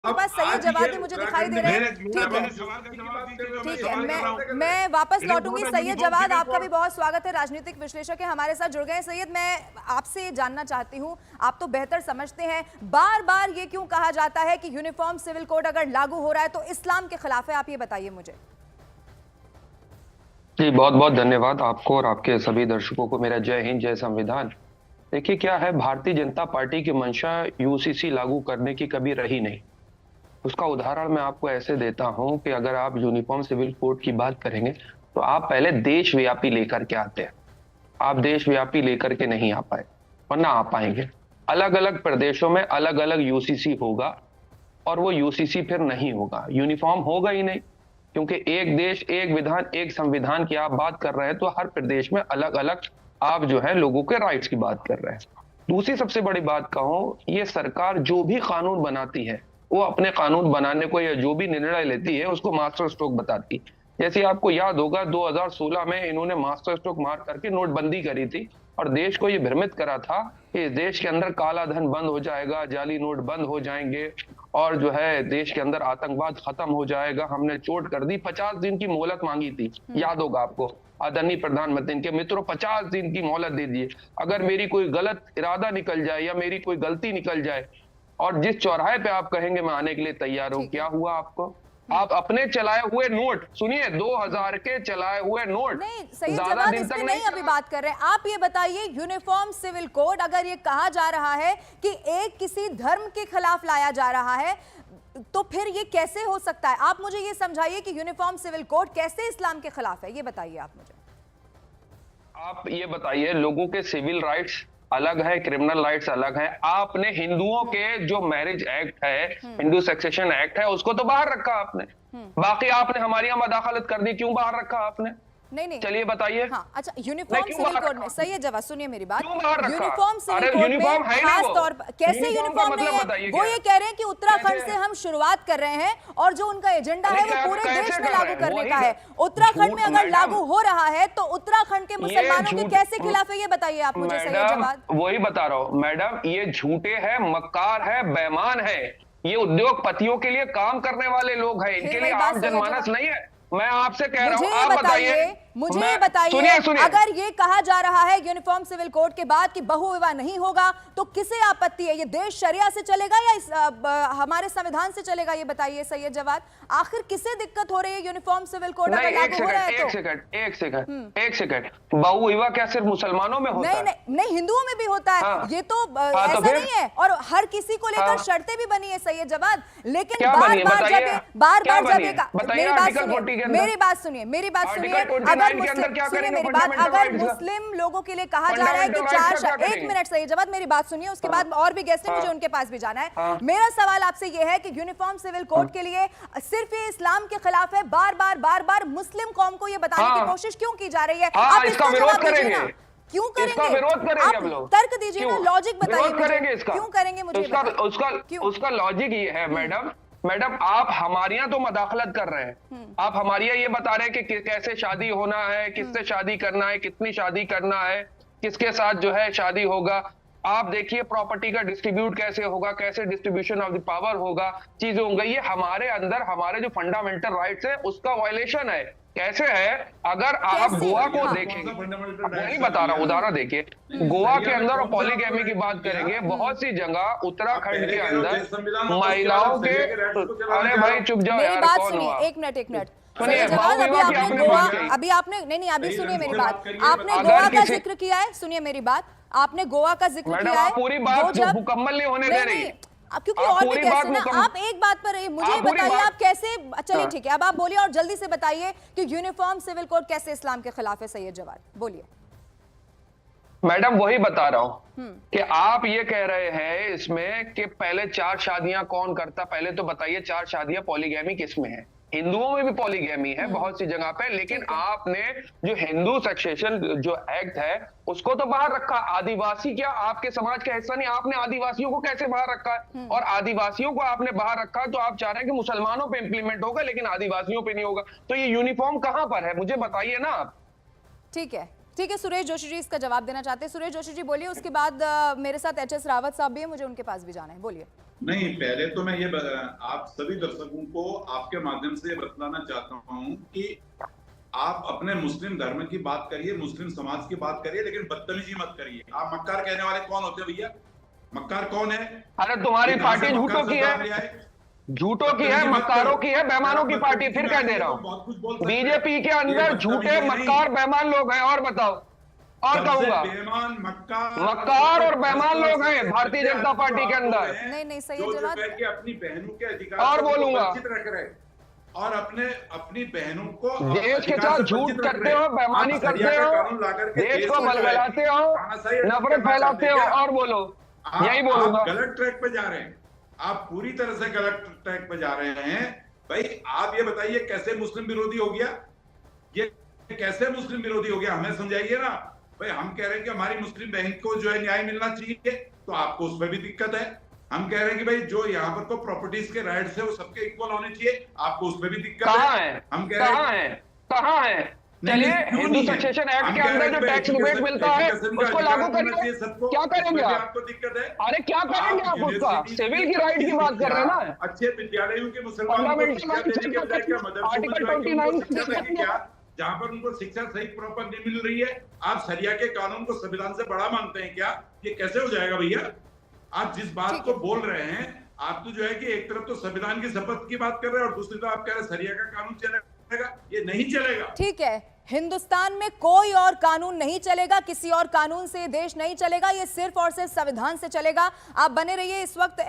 पास सही जवाब भी मुझे दिखाई दे रहे हैं। ठीक है, मैं वापस लौटूंगी। सैयद जवाद, आपका भी बहुत स्वागत है, राजनीतिक विश्लेषक है, हमारे साथ जुड़ गए। सैयद, मैं आपसे ये जानना चाहती हूँ, आप तो बेहतर समझते हैं, बार बार ये क्यों कहा जाता है कि यूनिफॉर्म सिविल कोड अगर लागू हो रहा है तो इस्लाम के खिलाफ है? आप ये बताइए मुझे। जी, बहुत बहुत धन्यवाद आपको और आपके सभी दर्शकों को मेरा जय हिंद, जय संविधान। देखिए, क्या है, भारतीय जनता पार्टी की मंशा यूसीसी लागू करने की कभी रही नहीं। उसका उदाहरण मैं आपको ऐसे देता हूं कि अगर आप यूनिफॉर्म सिविल कोड की बात करेंगे तो आप पहले देशव्यापी लेकर के आते हैं। आप देशव्यापी लेकर के नहीं आ पाए, वरना आ पाएंगे। अलग अलग प्रदेशों में अलग अलग यूसीसी होगा और वो यूसीसी फिर नहीं होगा, यूनिफॉर्म होगा ही नहीं। क्योंकि एक देश एक विधान एक संविधान की आप बात कर रहे हैं तो हर प्रदेश में अलग अलग आप जो है लोगों के राइट्स की बात कर रहे हैं। दूसरी सबसे बड़ी बात कहूं, ये सरकार जो भी कानून बनाती है वो अपने कानून बनाने को या जो भी निर्णय लेती है उसको मास्टर स्ट्रोक बताती है। जैसे आपको याद होगा 2016 में इन्होंने मास्टर स्ट्रोक मार करके नोटबंदी करी थी और देश को ये भ्रमित करा था कि देश के अंदर काला धन बंद हो जाएगा, जाली नोट बंद हो जाएंगे और जो है देश के अंदर आतंकवाद खत्म हो जाएगा। हमने चोट कर दी, 50 दिन की मोहलत मांगी थी, याद होगा आपको, आदरणीय प्रधानमंत्री के मित्रों, 50 दिन की मोहलत दे दिए। अगर मेरी कोई गलत इरादा निकल जाए या मेरी कोई गलती निकल जाए और जिस चौराहे पे आप कहेंगे मैं आने के लिए तैयार हूं, क्या हुआ आपको? आप अपने चलाए हुए नोट सुनिए, 2000 के चलाए हुए नोट नहीं, सही जवाब इस पे नहीं अभी बात कर रहे हैं। आप ये बताइए, यूनिफॉर्म सिविल कोड अगर ये कहा जा रहा है कि एक किसी धर्म के खिलाफ लाया जा रहा है तो फिर ये कैसे हो सकता है? आप मुझे ये समझाइए कि यूनिफॉर्म सिविल कोड कैसे इस्लाम के खिलाफ है, ये बताइए आप मुझे। आप ये बताइए, लोगों के सिविल राइट्स अलग है, क्रिमिनल राइट्स अलग है। आपने हिंदुओं के जो मैरिज एक्ट है, हिंदू सक्सेशन एक्ट है, उसको तो बाहर रखा आपने। बाकी आपने हमारी यहां मदाखलत कर दी, क्यों बाहर रखा आपने? नहीं, चलिए बताइए। हाँ, अच्छा, यूनिफॉर्म सिविल कोड में सही है जवाब, सुनिए मेरी बात। यूनिफॉर्म सिविल कोड में खास तौर पर कैसे यूनिफॉर्म नहीं है? वो ये कह रहे हैं कि उत्तराखंड से हम शुरुआत कर रहे हैं और जो उनका एजेंडा है वो पूरे देश में लागू करने का है। उत्तराखंड में अगर लागू हो रहा है तो उत्तराखंड के मुसलमानों के कैसे खिलाफ है, ये बताइए आप मुझे। सही जवाब वही बता रहा हूँ मैडम, ये झूठे है, मक्कार है, बेईमान है। ये उद्योगपतियों के लिए काम करने वाले लोग हैं, इनके लिए आम जनमानस नहीं है। मैं आपसे कह रहा हूं, आप बताइए, मुझे ये बताइए, अगर ये कहा जा रहा है यूनिफॉर्म सिविल कोड के बाद कि बहुविवाह नहीं होगा तो किसे आपत्ति है? ये देश शरिया से चलेगा या हमारे संविधान से चलेगा, ये बताइए सैयद जवाद। आखिर किसे दिक्कत हो रही है यूनिफॉर्म सिविल कोड अगर लागू हो रहा है तो? एक सेकंड, बहुविवाह क्या सिर्फ मुसलमानों में होता है? नहीं, हिंदुओं में भी होता है। ये तो ऐसा नहीं है, और हर किसी को लेकर शर्तें भी बनी है सैयद जवाद। लेकिन बार बार जब मेरी बात सुनिए, अगर मुस्लिम लोगों के लिए कहा जा रहा है कि एक मिनट सही जवाब, मेरी बात सुनिए, उसके बाद और भी गेस्ट हैं, मुझे उनके पास भी जाना है। मेरा सवाल आपसे यह है कि यूनिफॉर्म सिविल कोड के लिए सिर्फ ये इस्लाम के खिलाफ है, बार बार मुस्लिम कौम को ये बताने की कोशिश क्यों की जा रही है? आप इसका जवाब दीजिए ना, क्यों करेंगे? विरोध करेंगे हम लोग, तर्क दीजिए ना, लॉजिक बताइए करेंगे इसका, क्यों करेंगे मुझे उसका लॉजिक ये है मैडम, आप हमारे यहाँ तो मदाखलत कर रहे हैं। आप हमारे यहाँ ये बता रहे हैं कि कैसे शादी होना है, किससे शादी करना है, कितनी शादी करना है, किसके साथ जो है शादी होगा। आप देखिए प्रॉपर्टी का डिस्ट्रीब्यूट कैसे होगा, कैसे डिस्ट्रीब्यूशन ऑफ द पावर होगा, चीजें होंगी। ये हमारे अंदर हमारे जो फंडामेंटल राइट्स है उसका वायलेशन है। कैसे है? अगर आप गोवा को देखेंगे, वही बता रहा हूँ, उदाहरण देखिए, गोवा के अंदर और पॉलीगैमी की बात करेंगे, बहुत सी जगह उत्तराखंड के अंदर महिलाओं के, अरे भाई चुप जाओ यार, कौन हो आप? एक मिनट अभी आपने नहीं, अभी सुनिए मेरी बात, आपने गोवा का जिक्र किया है, सुनिए मेरी बात, आपने गोवा का जिक्र किया है, पूरी बात मुकम्मल नहीं होने दे रही, क्योंकि और भी कैसे ना, आप एक बात पर रहिए, मुझे बताइए आप कैसे, चलिए ठीक है, अब आप बोलिए और जल्दी से बताइए कि यूनिफॉर्म सिविल कोड कैसे इस्लाम के खिलाफ है। सैयद जवाद बोलिए। मैडम वही बता रहा हूं कि आप ये कह रहे हैं इसमें कि पहले 4 शादियां कौन करता, पहले तो बताइए 4 शादियां पॉलीगैमी किसमें है? हिंदुओं में भी पॉलीगैमी है बहुत सी जगह पे, लेकिन आपने जो हिंदू सक्सेशन जो एक्ट है उसको तो बाहर रखा। आदिवासी क्या आपके समाज का हिस्सा नहीं? आपने आदिवासियों को कैसे बाहर रखा है? और आदिवासियों को आपने बाहर रखा तो आप चाह रहे हैं कि मुसलमानों पे इंप्लीमेंट होगा लेकिन आदिवासियों पे नहीं होगा। तो ये यूनिफॉर्म कहां पर है, मुझे बताइए ना आप। ठीक है, सुरेश जोशी जी इसका जवाब देना चाहते हैं। सुरेश जोशी जी बोलिए, उसके बाद मेरे साथ एचएस रावत साहब भी हैं, मुझे उनके पास भी जाना है, बोलिए। नहीं, पहले तो मैं ये आप सभी दर्शकों को आपके माध्यम से बतलाना चाहता हूँ कि आप अपने मुस्लिम धर्म की बात करिए, मुस्लिम समाज की बात करिए, लेकिन बदतमीजी मत करिए। आप मक्कार कहने वाले कौन होते हैं भैया? मक्कार कौन है? अरे तुम्हारी पार्टी झूठों की है, झूठों की है, मक्कारों की है, बेमानों की पार्टी। फिर कह दे रहा हूँ, बीजेपी के अंदर झूठे मक्कार बेमान लोग हैं। और बताओ, और कहूंगा बेईमान मक्कार और बेमान लोग हैं भारतीय जनता पार्टी के अंदर। नहीं सही है जवाब। अपनी बहनों के अधिकार और बोलूंगा, रख रहे और अपनी बहनों को देश के साथ झूठ करते हो, बेईमानी करते हो, देश को बलगलाते हो, नफरत फैलाते हो। और बोलो, यही बोलूंगा। गलत ट्रैक पे जा रहे हैं, आप पूरी तरह से गलत ट्रैक पे जा रहे हैं। भाई आप ये बताइए कैसे मुस्लिम विरोधी हो गया? ये कैसे मुस्लिम विरोधी हो गया? हमें समझाइए ना भाई। हम कह रहे हैं कि हमारी मुस्लिम बहन को जो है न्याय मिलना चाहिए, तो आपको उसमें भी दिक्कत है। हम कह रहे हैं कि भाई जो यहाँ पर को प्रॉपर्टीज के राइट्स है वो सबके इक्वल होने चाहिए, आपको उसमें भी दिक्कत है। हम कह रहे हैं कहाँ है? चलिए, हिंदू सक्सेशन एक्ट के अंदर जो टैक्स रिबेट मिलता है उसको लागू करिए। क्या करेंगे आप? आपको दिक्कत है? अरे क्या करेंगे आप उसका? सिविल की राइट की बात कर रहे हैं ना। अच्छे विद्यालयों के मुसलमानों को शिक्षा देने के बजाय क्या मदरसों क्या जहाँ पर उनको शिक्षा सही प्रॉपर नहीं मिल रही है, आप शरिया के कानून को संविधान से बड़ा मानते हैं क्या? ये कैसे हो जाएगा भैया? आप जिस बात को बोल रहे हैं, आप तो जो है कि एक तरफ तो संविधान की शपथ की बात कर रहे हैं और दूसरी तरफ आप कह रहे हैं शरिया का कानून चलेगा। ये नहीं चलेगा। ठीक है, हिंदुस्तान में कोई और कानून नहीं चलेगा, किसी और कानून से देश नहीं चलेगा, ये सिर्फ और सिर्फ संविधान से चलेगा। आप बने रहिए इस वक्त।